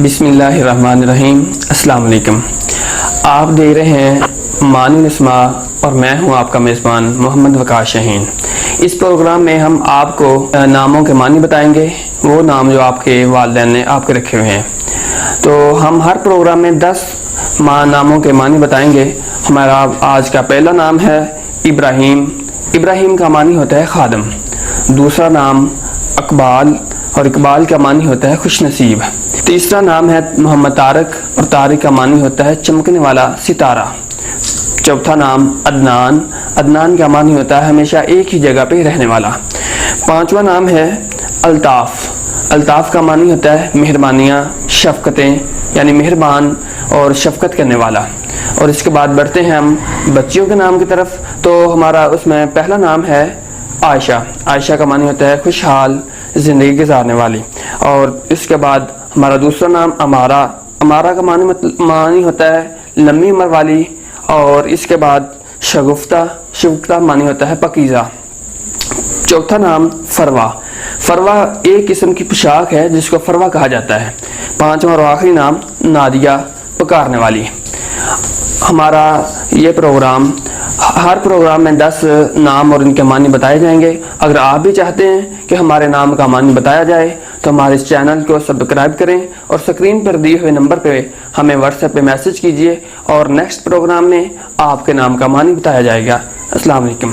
بسم اللہ الرحمن الرحیم۔ السلام علیکم۔ آپ دیکھ رہے ہیں معنی الاسماء اور میں ہوں آپ کا میزبان محمد وقاص شاہین۔ اس پروگرام میں ہم آپ کو ناموں کے معنی بتائیں گے، وہ نام جو آپ کے والدین نے آپ کے رکھے ہوئے ہیں۔ تو ہم ہر پروگرام میں 10 ناموں کے معنی بتائیں گے۔ ہمارا آج کا پہلا نام ہے ابراہیم۔ ابراہیم کا معنی ہوتا ہے خادم۔ دوسرا نام اقبال، اور اقبال کا معنی ہوتا ہے خوش نصیب۔ تیسرا نام ہے محمد طارق، اور طارق کا معنی ہوتا ہے چمکنے والا ستارہ۔ چوتھا نام عدنان، عدنان کا معنی ہوتا ہے ہمیشہ ایک ہی جگہ پہ رہنے والا۔ پانچواں نام ہے الطاف، الطاف کا معنی ہوتا ہے مہربانیاں، شفقتیں، یعنی مہربان اور شفقت کرنے والا۔ اور اس کے بعد بڑھتے ہیں ہم بچیوں کے نام کی طرف۔ تو ہمارا اس میں پہلا نام ہے عائشہ۔ عائشہ کا معنی ہوتا ہے خوشحال زندگی گزارنے والی۔ اور اس کے بعد ہمارا دوسرا نام امارہ، امارہ کا معنی ہوتا ہے لمبی عمر والی۔ اور اس کے بعد شگفتہ، شگفتہ معنی ہوتا ہے پاکیزہ۔ چوتھا نام فروا، فروا ایک قسم کی پوشاک ہے جس کو فروا کہا جاتا ہے۔ پانچواں اور آخری نام نادیہ، پکارنے والی۔ ہمارا یہ پروگرام، ہر پروگرام میں 10 نام اور ان کے معنی بتائے جائیں گے۔ اگر آپ بھی چاہتے ہیں کہ ہمارے نام کا معنی بتایا جائے تو ہمارے اس چینل کو سبسکرائب کریں، اور اسکرین پر دیے ہوئے نمبر پہ ہمیں واٹس ایپ پہ میسج کیجئے، اور نیکسٹ پروگرام میں آپ کے نام کا معنی بتایا جائے گا۔ السلام علیکم۔